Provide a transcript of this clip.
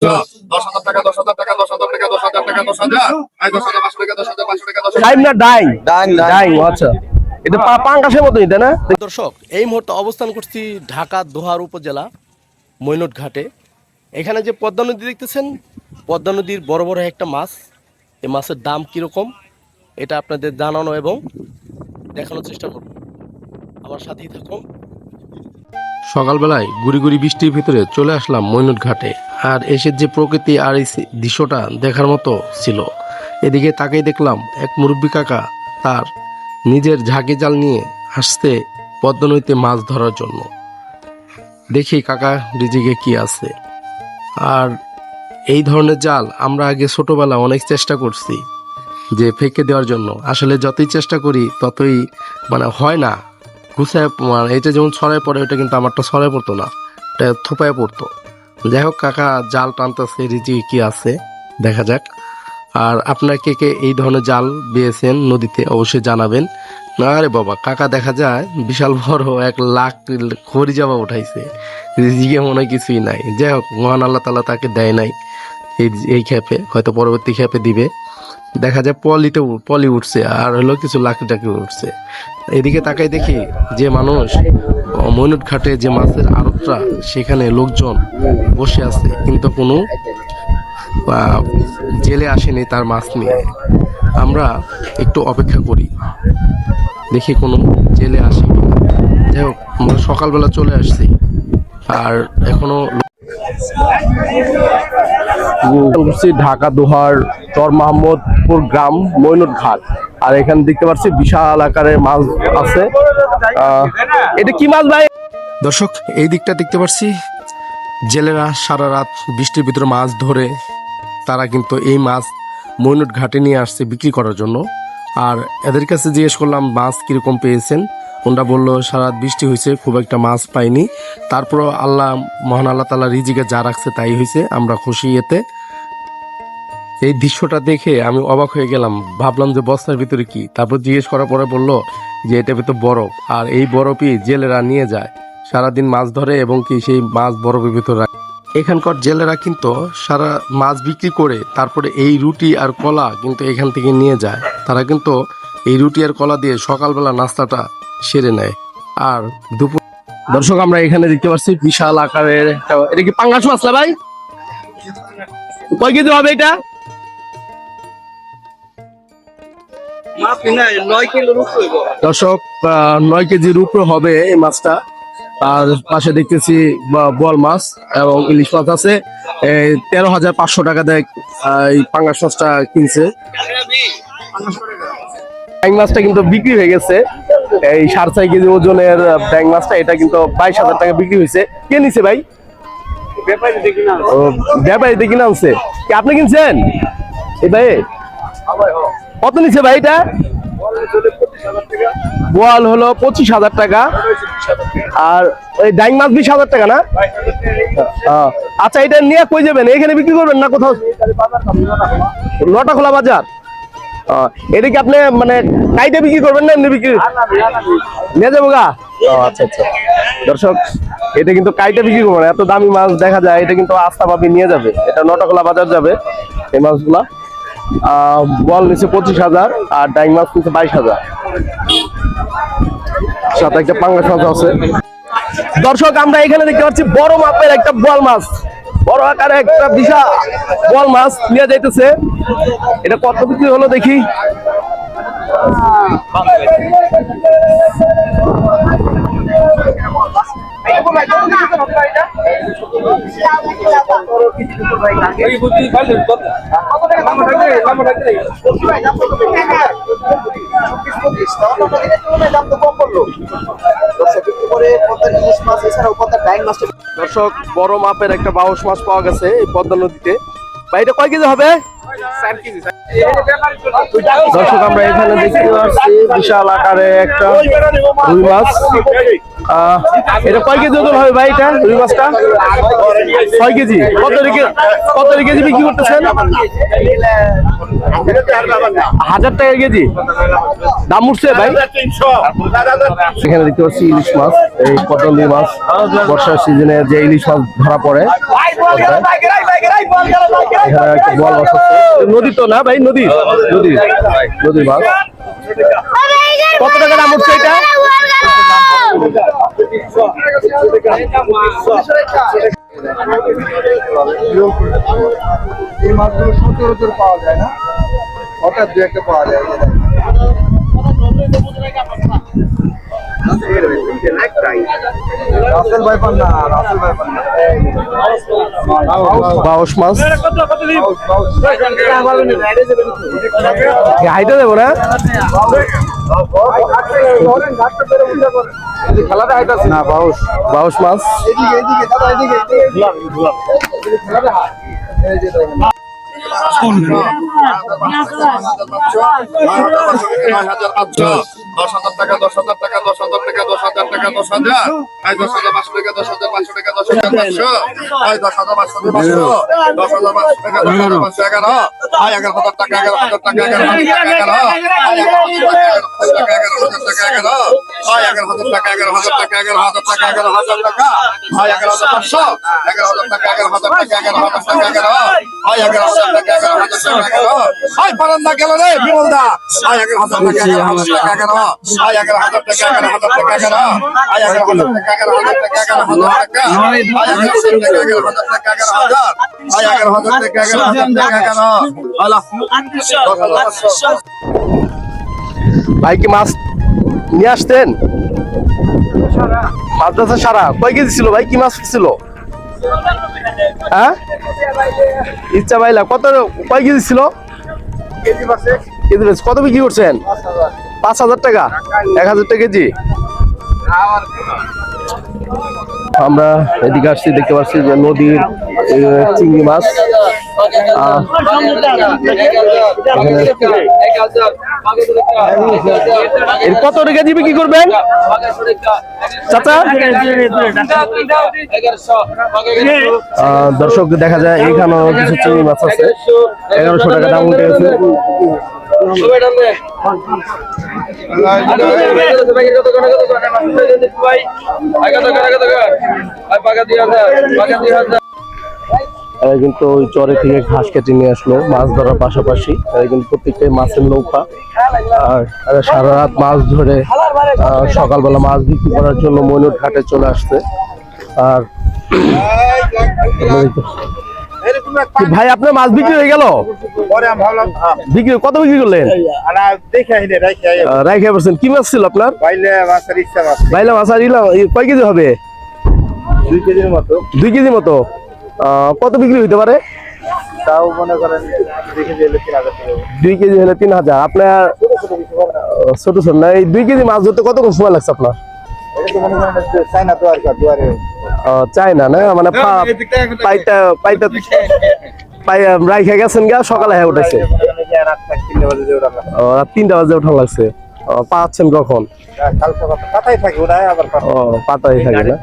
10,000 টাকা 10,000 টাকা 10,000 টাকা 10,000 টাকা 10,000 এই 10,000 500 টাকা 10,000 500 টাকা 10,000 টাইম না ডাইং ডাং ডাইং আচ্ছা এটা পাঙ্গাসের মতোই তাই না? দর্শক এই মুহূর্তে অবস্থান করছি ঢাকা দোহার উপজেলা মৈনট ঘাটে। এখানে যে পদ্মা নদী দেখতেছেন, পদ্মা নদীর বড় বড় একটা মাছ। এই মাছের দাম কীরকম এটা আপনাদের জানানো এবং দেখানোর চেষ্টা করব, আমার সাথেই থাকুন। সকালবেলায় গুড়ি গুড়ি বৃষ্টির ভিতরে চলে আসলাম মৈনট ঘাটে। আর এসে যে প্রকৃতি আর এই দৃশ্যটা দেখার মতো ছিল। এদিকে তাকাই দেখলাম এক মুরব্বী কাকা তার নিজের ঝাঁকি জাল নিয়ে আসছে পদ্মা নদীতে মাছ ধরার জন্য। দেখি কাকা রিজিকে কি আছে। আর এই ধরনের জাল আমরা আগে ছোটবেলা অনেক চেষ্টা করছি যে ফেঁকে দেওয়ার জন্য। আসলে যতই চেষ্টা করি ততই হয় না, গুছায় এটা যেমন ছড়ায় পড়ে, ওটা কিন্তু আমারটা ছড়ায় পড়তো না, এটা থোপায় পড়তো। যাই হোক, কাকা জাল টানতেছে, রিজিকে কি আছে দেখা যাক। আর আপনার কে কে এই ধরনের জাল বেয়েছেন নদীতে অবশ্যই জানাবেন। না রে বাবা, কাকা দেখা যায় বিশাল বড় 1,00,000 খড়ি জামা উঠাইছে, রিজিকে মনে হয় কিছুই নাই। যাই হোক, মহান আল্লাহ তাআলা তাকে দেয় নাই এই ক্ষেপে, হয়তো পরবর্তী ক্ষেপে দিবে। দেখা যায় পলি উঠছে, আর হলো কিছু লাকড়ি টাকড়ি উঠছে। এদিকে তাকাই দেখি যে মানুষ মৈনট ঘাটে যে মাছের আড়তটা, সেখানে লোকজন বসে আছে, কিন্তু কোনো জেলে আসেনি তার মাছ নিয়ে। আমরা একটু অপেক্ষা করি, দেখি কোনো জেলে আসে কিনা। যাই হোক, আমরা সকালবেলা চলে আসছি আর এখনো ঢাকা দোহার চর মোহাম্মদপুর গ্রাম মৈনট ঘাট। আর এখানে দেখতে পাচ্ছি বিশাল আকারের মাছ আছে। এটা কি মাছ ভাই? দর্শক, এই দিকটা দেখতে পাচ্ছি জেলেরা সারা রাত বৃষ্টির ভিতরে মাছ ধরে তারা কিন্তু এই মাছ মৈনট ঘাটে নিয়ে আসছে বিক্রি করার জন্য। আর এদের কাছে জিজ্ঞেস করলাম মাছ কিরকম পেয়েছেন। ওনারা বললো সারা রাত বৃষ্টি হয়েছে, খুব একটা মাছ পাইনি। তারপরও মহান আল্লাহ তাআলা রিজিকে যা রাখছে তাই হয়েছে, আমরা খুশি এতে। এই দৃশ্যটা দেখে আমি অবাক হয়ে গেলাম, ভাবলাম যে বস্তার ভিতরে কি। তারপর জিজ্ঞেস করার পরে বললো যে এটা ভিতরে বরফ, আর এই বরফই জেলেরা নিয়ে যায়, সারাদিন মাছ ধরে এবং কি সেই মাছ বরফের ভিতরে রাখে। এখানকার জেলেরা কিন্তু সারা মাছ বিক্রি করে তারপরে এই রুটি আর কলা কিন্তু এখান থেকে নিয়ে যায়। তারা কিন্তু এই রুটি আর কলা দিয়ে সকালবেলা নাস্তাটা সেরে নেয়। আর দুপুর দর্শক, আমরা এখানে দেখতে পাচ্ছি বিশাল আকারের এটা কি পাঙ্গাস মাছ না ভাই? কয় কেজি হবে এটা? 9 কিলো রূপ হইব। দর্শক, 9 কেজির উপরে হবে এই মাছটা। আর পাশে দেখতেছি বোয়াল মাছ এবং ইলিশ মাছ আছে। 13,500 টাকা দেয় এই পাঙ্গাস মাছটা কিনছে। ব্যাং মাছটা কিন্তু বিক্রি হয়ে গেছে। এই 4.5 কেজি ওজনের ব্যাং মাছটা, এটা কিন্তু 22,000 টাকা বিক্রি হয়েছে। কে নিছে ভাই? ব্যাপারী দেখি না আনছে। কি আপনি কিনছেন এই ভাই? কত নিছে ভাই এটা? বোয়াল হলো 25,000 টাকা, আর ওই ডাইং মাছ 20,000 টাকা না? আচ্ছা, এটা নিয়ে কই যাবেন? এখানে বিক্রি করবেন না কোথাও? লটাখোলা বাজার। এটা কি আপনি কাইটে বিক্রি করবেন না এমনি বিক্রি নিয়ে যাবো গা? আচ্ছা আচ্ছা। দর্শক, এটা কিন্তু কাইটে বিক্রি করবেন, এত দামি মাছ দেখা যায়। এটা কিন্তু আস্থা পাবি নিয়ে যাবে, এটা লটাখোলা বাজার যাবে এই মাছগুলা। বল নিচে 25,000 আর ডাইং মাছ নিচে 22,000, সাথে একটা পাঙ্গাস মাছ আছে। দর্শক, আমরা এখানে দেখতে পাচ্ছি বড় মাপের একটা বোয়াল মাছ, বড় আকারে একটা বিশাল বোয়াল মাছ নিয়ে যাইতেছে। এটা কত বিক্রি হলো দেখি। দর্শক, বড় মাপের একটা বাউস মাছ পাওয়া গেছে এই পদ্মা নদীতে। ভাই, এটা কয় কেজি হবে? দর্শক আমরা এখানে দেখতে পাচ্ছি বিশাল আকারে একটা রুই মাছ। এটা কয় কেজি ওজন হবে ভাই? এটা রুই মাছটা 6 কেজি। কত কেজি বিক্রি করতেছেন? 1000 টাকা কেজি দাম উঠছে ভাই। এখানে দেখতে পাচ্ছি ইলিশ মাছ, এই পদ্মা মাছ বর্ষার সিজনে যে ইলিশ মাছ ধরা পড়ে। এখানে একটা বল মাছ আছে, নদী তো না ভাই, নদীর মাছ। কত টাকা দাম উঠছে এটা? এই মাছগুলো সচরাচর পাওয়া যায় না, হঠাৎ দু একটা পাওয়া যায়। রাসেল ভাই পান না, রাসেল ভাই পান না। বাউশ মাছ হাইটে দেবো না? খেলাটা হাইটাছে না, বাউশ মাছ। এদিকে এদিকে দাদা, এদিকে খেলাটা হাত টাকা 10,000 টাকা 10,000 টাকা 10,000 টাকা 10,000 আই 10,000 500 টাকা 10,000 500 টাকা 10,000 500 আই 10,000 500 10,000 টাকা 11 আই 11,000 টাকা 11,000 টাকা 11,000 টাকা 11 আই 11,000 টাকা 11,000 টাকা 11 আই 11,000 টাকা 11,000 টাকা 11,000 টাকা 11,000 টাকা আই 11,500 11,000 টাকা 11,000 টাকা 11,000 টাকা 11 আই 11,000 টাকা 11,000 টাকা 11 আই পারান্দা গেল রে বিমলদা আই 11,000 টাকা 11,000 টাকা 11 আই 11,000 টাকা 11,000 টাকা 11 আই 11,000 টাকা 11,000 টাকা 11,000 টাকা আই 11,000 টাকা 11,000 টাকা 11,000 আই 11,000 টাকা 11,000 টাকা 11 আল্লাহ ভাই কি মাছ নিয়ে আসতেন? মাছ ধরতে সারা কয় কেজি ছিল ভাই? কি মাছ ছিল? হ্যাঁ ইচ্ছা ভাইলা কয় কেজি ছিল? কেজি কত বিক্রি করছেন? 5,000 টাকা 1,000 টাকা কেজি। আমরা এদিকে আসছি, দেখতে পাচ্ছি যে নদীর চিংড়ি মাছ। এর কত কেজি বিক্রি করবেন চাচা? দর্শক দেখা যায় এখানেও কিছু চিংড়ি মাছ আছে, 1100 টাকা দাম উঠে গেছে। কিন্তু ওই চরে থেকে ঘাস কেটে নিয়ে আসলো মাছ ধরার পাশাপাশি। কিন্তু প্রত্যেকটাই মাছের নৌকা, আর সারা রাত মাছ ধরে সকালবেলা মাছ বিক্রি করার জন্য ময়নট ঘাটে চলে আসছে। আর ভাই আপনার মাছ বিক্রি হয়ে গেল? বিক্রি কত বিক্রি করলেন? রাইখা পারছেন। কি মাছ ছিল আপনার? বাইলা মাছ। আর কয় কেজি হবে? 2 কেজির মতো। কত বিক্রি হইতে পারে? তাও মনে করেন 2 কেজি হলে 3,000। আপনার ছোট ছোট না, এই 2 কেজি মাছ ধরতে কতক্ষণ সময় লাগছে আপনার? চাইনা তো আর কি দুয়ারে চাইনা না, মানে পাইটা রাইখা গেছেন গা, সকালে হ্যাঁ উঠেছে। রাত 3টা বাজে ওঠা লাগছে। পাচ্ছেন কখন? পাতাই থাকে ওরা আবার পাতাই থাকে না।